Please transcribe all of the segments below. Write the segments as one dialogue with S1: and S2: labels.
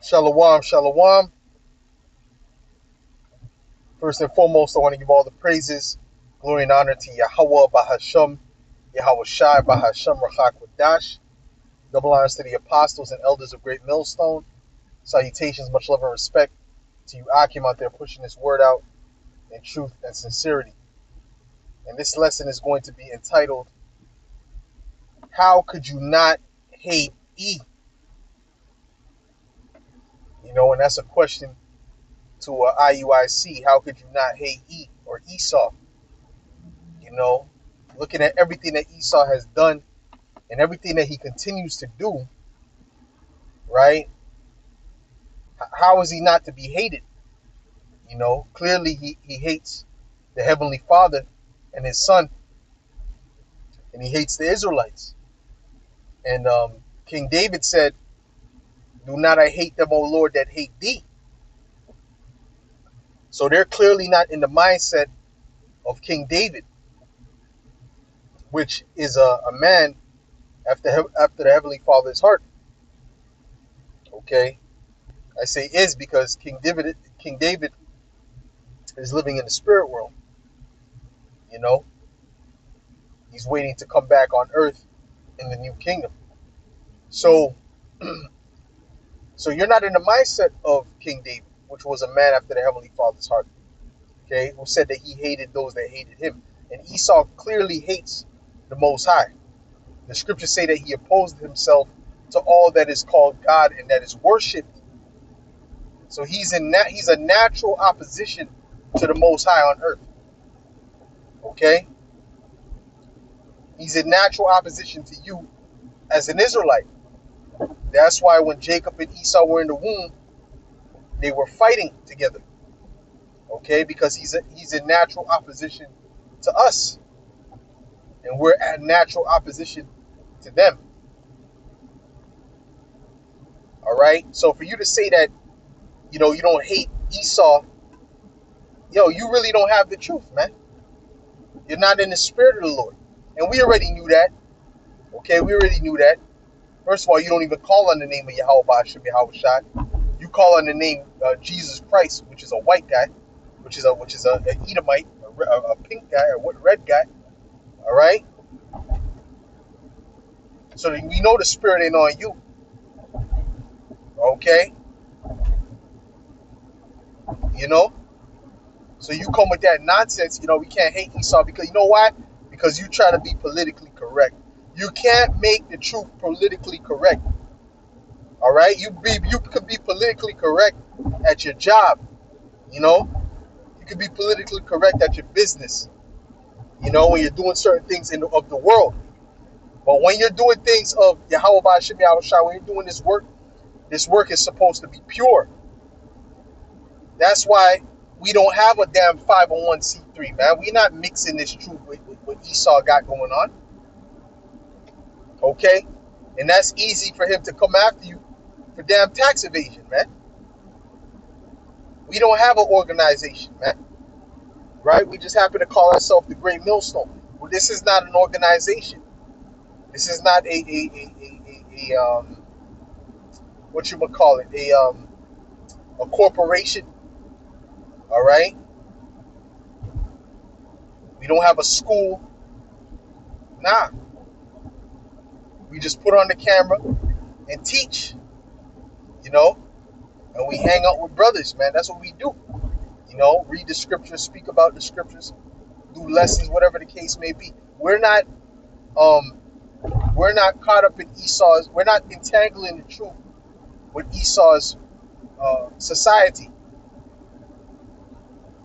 S1: Shalom, shalom. First and foremost, I want to give all the praises, glory, and honor to Yahweh Bahasham, Yahweh Shai Bahasham Rachak Wadash. Double honors to the apostles and elders of Great Millstone. Salutations, much love and respect to you, Akim, out there pushing this word out in truth and sincerity. And this lesson is going to be entitled, How Could You Not Hate E? And that's a question to IUIC. How could you not hate E or Esau? You know, looking at everything that Esau has done and everything that he continues to do, right? How is he not to be hated? Clearly he hates the Heavenly Father and his Son, and he hates the Israelites. And King David said, "Do not I hate them, O Lord, that hate thee." So they're clearly not in the mindset of King David, which is a man after the Heavenly Father's heart. Okay, I say is because King David is living in the spirit world. You know, he's waiting to come back on earth in the new kingdom. So, so you're not in the mindset of King David, which was a man after the Heavenly Father's heart. Okay, who said that he hated those that hated him, and Esau clearly hates the Most High. The scriptures say that he opposed himself to all that is called God and that is worshipped. So he's a natural opposition to the Most High on earth. Okay, he's in natural opposition to you as an Israelite. That's why when Jacob and Esau were in the womb, they were fighting together. Okay, because he's in natural opposition to us, and we're at natural opposition to them. All right. So for you to say that you don't hate Esau, you really don't have the truth, man. You're not in the spirit of the Lord, and we already knew that. Okay, we already knew that. First of all, you don't even call on the name of Yahweh Bashim Yahweh Shai. You call on the name Jesus Christ, which is a white guy, which is a Edomite, a pink guy, or red guy. All right. So we know the spirit ain't on you. Okay. You know. So you come with that nonsense. We can't hate Esau because you know why? Because you try to be politically correct. You can't make the truth politically correct. All right. You could be politically correct at your job. You know. You could be politically correct at your business. When you're doing certain things of the world. But when you're doing things of Yahweh Ba'ashim Yahweh Shai, when you're doing this work is supposed to be pure. That's why we don't have a damn 501c3, man. We're not mixing this truth with what Esau got going on. Okay? And that's easy for him to come after you for damn tax evasion, man. We don't have an organization, man. Right? We just happen to call ourselves the Great Millstone. Well, this is not an organization. This is not a what you would call it, a corporation. All right? We don't have a school. Nah. We just put on the camera and teach, and we hang out with brothers, man. That's what we do. Read the scriptures, speak about the scriptures, do lessons, whatever the case may be. We're not caught up in Esau's, we're not entangling the truth with Esau's society.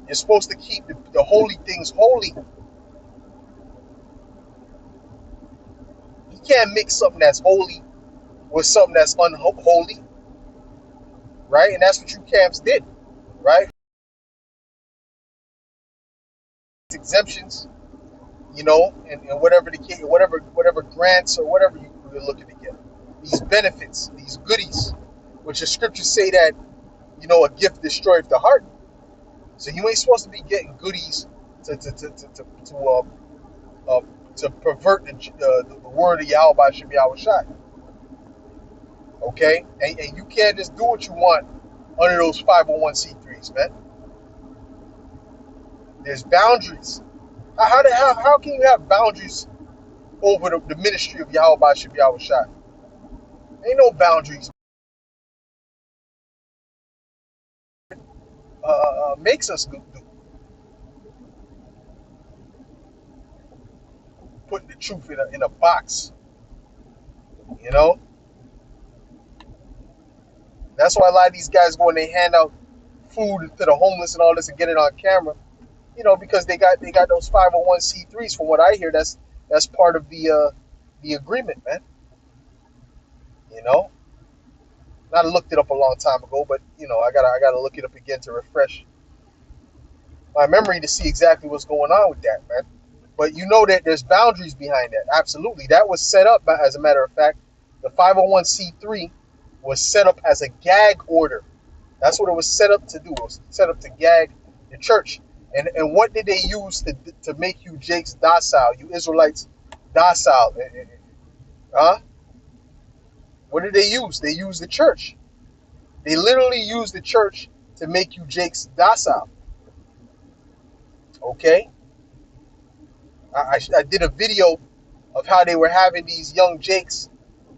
S1: You're supposed to keep the holy things holy. You can't mix something that's holy with something that's unholy, right? And that's what you camps did, right? Exemptions, and whatever the case, whatever grants or whatever you're looking to get, these benefits, these goodies, which the scriptures say that a gift destroyeth the heart. So you ain't supposed to be getting goodies to pervert the word of Yahweh Shem Yahweh Shai. Okay? And you can't just do what you want under those 501c3s, man. There's boundaries. How can you have boundaries over the ministry of Yahweh Bashim Yahweh Shai? Ain't no boundaries. Makes us do, putting the truth in a box. You know? That's why a lot of these guys go and they hand out food to the homeless and all this and get it on camera. You know, because they got those 501c3s. From what I hear, that's part of the agreement, man. You know, I looked it up a long time ago, but you know, I gotta look it up again to refresh my memory to see exactly what's going on with that, man. But you know that there's boundaries behind that. Absolutely, that was set up. As a matter of fact, the 501c3 was set up as a gag order. That's what it was set up to do. It was set up to gag the church. And what did they use to make you Jakes docile, you Israelites docile? Huh? What did they use? They used the church. They literally used the church to make you Jakes docile. Okay? I did a video of how they were having these young Jakes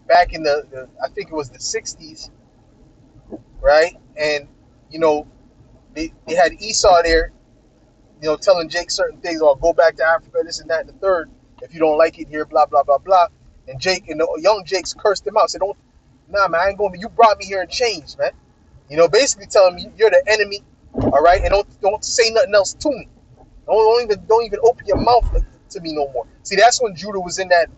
S1: back in the I think it was the 60s, right? And, you know, they had Esau there, you know, telling Jake certain things, or go back to Africa, this and that, and the third. If you don't like it here, blah, blah, blah, blah. And Jake and the young Jakes cursed him out. Said, "Don't, nah, man, I ain't going to, you brought me here in chains, man." You know, basically telling me you're the enemy, all right? And don't say nothing else to me. Don't even open your mouth to me no more. See, that's when Judah was in that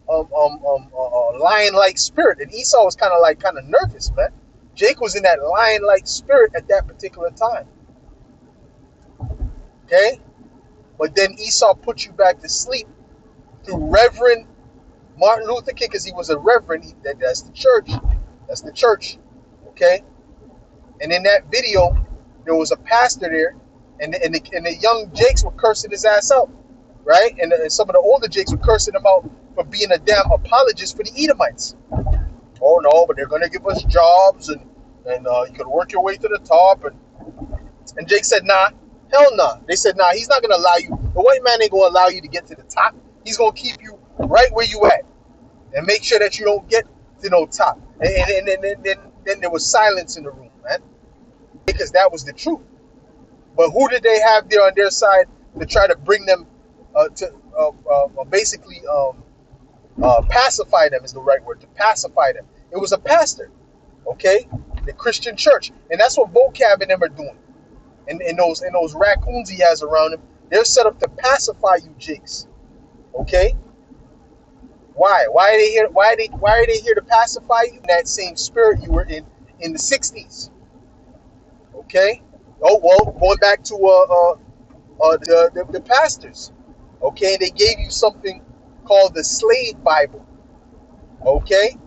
S1: lion-like spirit. And Esau was kind of nervous, man. Jake was in that lion-like spirit at that particular time. Okay? But then Esau put you back to sleep through Reverend Martin Luther King, because he was a reverend. That's the church. That's the church. Okay? And in that video, there was a pastor there, and the young Jakes were cursing his ass out, right? And some of the older Jakes were cursing him out for being a damn apologist for the Edomites. Oh no, but they're gonna give us jobs, and you can work your way to the top. And Jake said, nah, hell nah. They said, nah, he's not gonna allow you. The white man ain't gonna allow you to get to the top. He's gonna keep you right where you at, and make sure that you don't get to no top. And then there was silence in the room, man, because that was the truth. But who did they have there on their side to try to bring them to basically pacify them is the right word, to pacify them? It was a pastor, okay? The Christian church. And that's what Vocab and them are doing. And those raccoons he has around him, they're set up to pacify you Jakes. Okay? Why? Why are they here? Why are they here to pacify you? In that same spirit you were in the 60s. Okay? Oh well, going back to the pastors. Okay, they gave you something called the Slave Bible. Okay?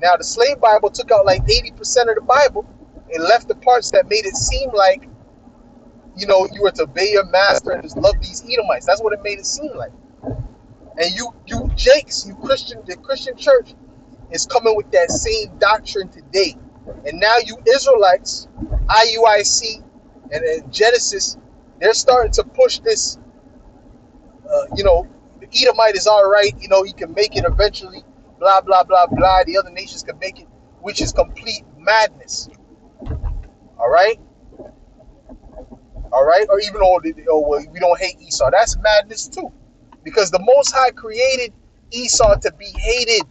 S1: Now the Slave Bible took out like 80% of the Bible and left the parts that made it seem like, you know, you were to obey your master and just love these Edomites. That's what it made it seem like. And you Jakes, the Christian church is coming with that same doctrine today. And now you Israelites, IUIC and Genesis, they're starting to push this, you know, the Edomite is all right, you know, he can make it eventually, blah, blah, blah, blah. The other nations can make it, which is complete madness. All right? All right? Or even, well, we don't hate Esau. That's madness too. Because the Most High created Esau to be hated.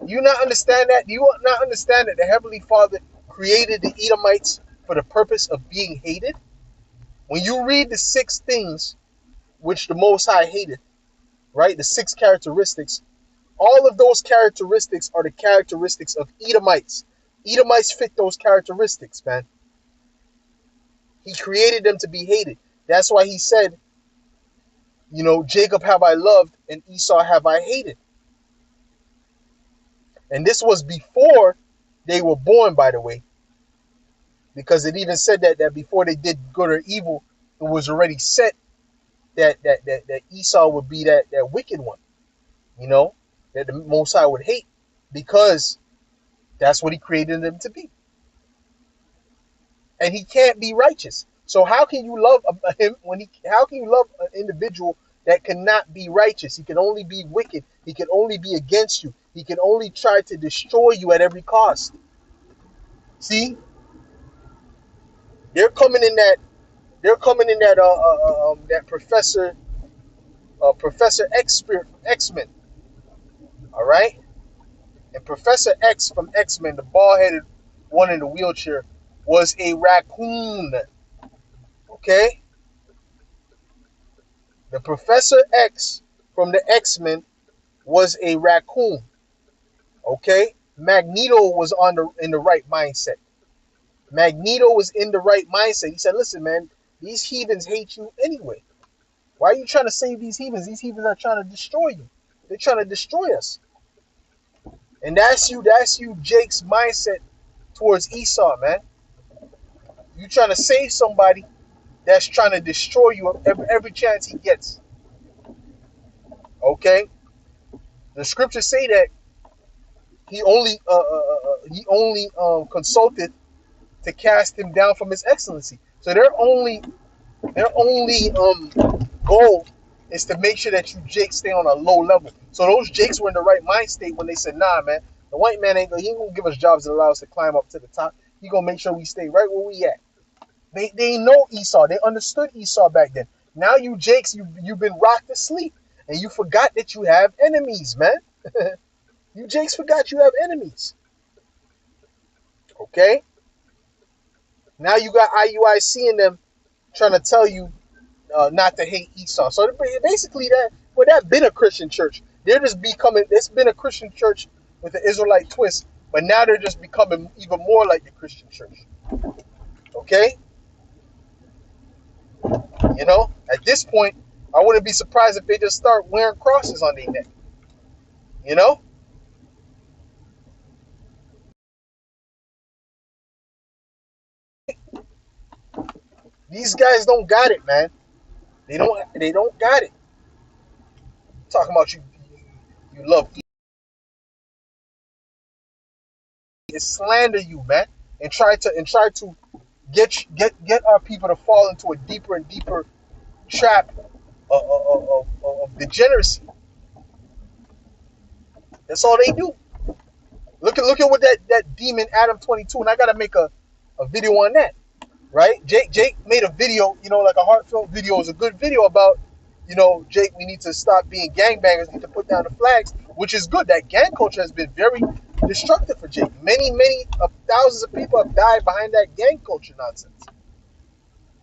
S1: You not understand that? Do you not understand that the Heavenly Father created the Edomites for the purpose of being hated? When you read the 6 things which the Most High hated, right? The 6 characteristics, all of those characteristics are the characteristics of Edomites. Edomites fit those characteristics, man. He created them to be hated. That's why he said, you know, Jacob have I loved and Esau have I hated. And this was before they were born, by the way. Because it even said that before they did good or evil, it was already set that Esau would be that wicked one, you know, that the Most High would hate. Because That's what he created them to be. And he can't be righteous. So how can you love him when he? How can you love an individual that cannot be righteous? He can only be wicked. He can only be against you. He can only try to destroy you at every cost. See, they're coming in that. They're coming in that. That Professor X spirit from X-Men. All right, and Professor X from X-Men, the bald-headed one in the wheelchair, was a raccoon. Okay, the Professor X from the X-Men was a raccoon. Okay, Magneto was in the right mindset. Magneto was in the right mindset. He said, "Listen, man, these heathens hate you anyway. Why are you trying to save these heathens? These heathens are trying to destroy you. They're trying to destroy us." And that's you. That's you, Jake's mindset towards Esau, man. You trying to save somebody that's trying to destroy you every chance he gets. Okay, the scriptures say that he only consulted to cast him down from his excellency. So their only goal is to make sure that you Jakes stay on a low level. So those Jakes were in the right mind state when they said, "Nah, man, the white man ain't gonna give us jobs that allow us to climb up to the top. He gonna make sure we stay right where we at." They know Esau. They understood Esau back then. Now you Jakes, you've been rocked to sleep, and you forgot that you have enemies, man. You Jakes forgot you have enemies. Okay. Now you got IUIC in them trying to tell you not to hate Esau. So basically, that been a Christian church. They're just becoming. It's been a Christian church with an Israelite twist, but now they're just becoming even more like the Christian church. Okay, at this point, I wouldn't be surprised if they just start wearing crosses on their neck. You know, these guys don't got it, man. They don't. They don't got it. Talking about you love slander you, man, and try to get our people to fall into a deeper and deeper trap of degeneracy. That's all they do. Look at what that demon Adam 22, and I gotta make a video on that. Right? Jake made a video, like a heartfelt video. It was a good video about, Jake, we need to stop being gangbangers, need to put down the flags, which is good. That gang culture has been very destructive for Jake. Many thousands of people have died behind that gang culture nonsense.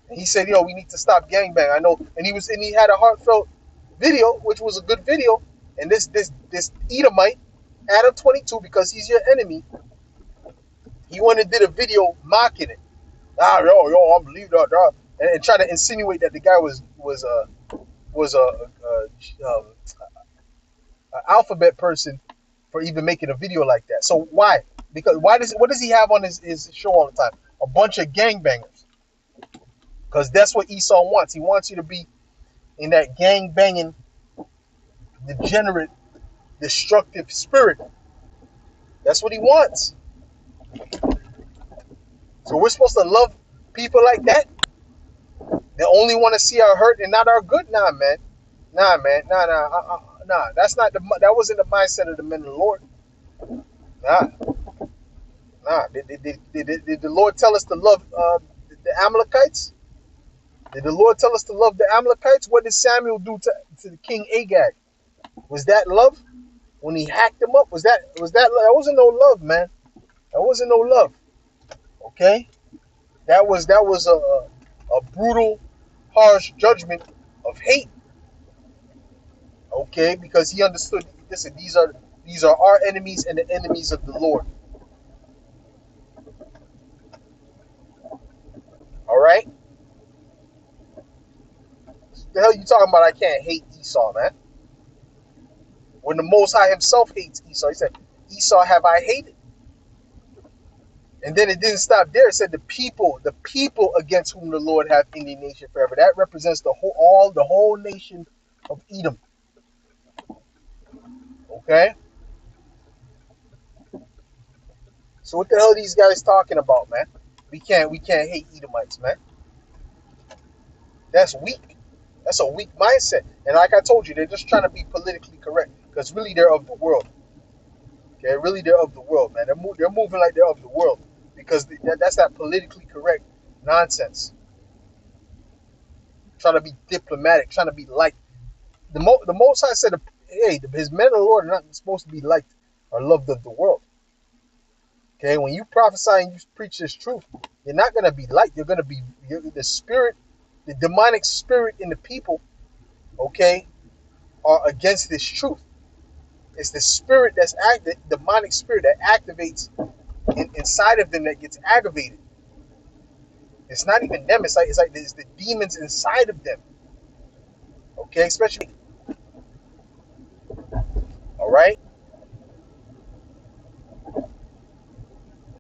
S1: And he said, we need to stop gangbang. I know, and he had a heartfelt video, which was a good video. And this Edomite, Adam 22, because he's your enemy, he went and did a video mocking it. I believe that, and try to insinuate that the guy was a alphabet person for even making a video like that. So why? Because what does he have on his show all the time? A bunch of gangbangers. Because that's what Esau wants. He wants you to be in that gang banging, degenerate, destructive spirit. That's what he wants. So we're supposed to love people like that. They only want to see our hurt and not our good. Nah, man. Nah. That wasn't the mindset of the men of the Lord. Nah. Did the Lord tell us to love the Amalekites? Did the Lord tell us to love the Amalekites? What did Samuel do to the king Agag? Was that love? When he hacked him up, was that love? That wasn't no love, man. That wasn't no love. Okay? That was a brutal, harsh judgment of hate. Okay? Because he understood, listen, these are our enemies and the enemies of the Lord. All right? What the hell you talking about? I can't hate Esau, man. When the Most High himself hates Esau, he said, Esau have I hated. And then it didn't stop there. It said the people against whom the Lord have indignation forever. That represents the whole nation of Edom. Okay? So what the hell are these guys talking about, man? We can't hate Edomites, man. That's weak. That's a weak mindset. And like I told you, they're just trying to be politically correct because really they're of the world. Okay, really they're of the world, man. They're moving like they're of the world because that's that politically correct nonsense. Trying to be diplomatic, trying to be liked. The Most High said, "Hey, his men of the Lord are not supposed to be liked or loved of the world." Okay, when you prophesy and you preach this truth, you're not gonna be liked. You're gonna be the spirit, the demonic spirit in the people. Okay, are against this truth. It's the spirit that's active, demonic spirit that activates inside of them that gets aggravated. It's not even them. It's like there's the demons inside of them. Okay, especially all right.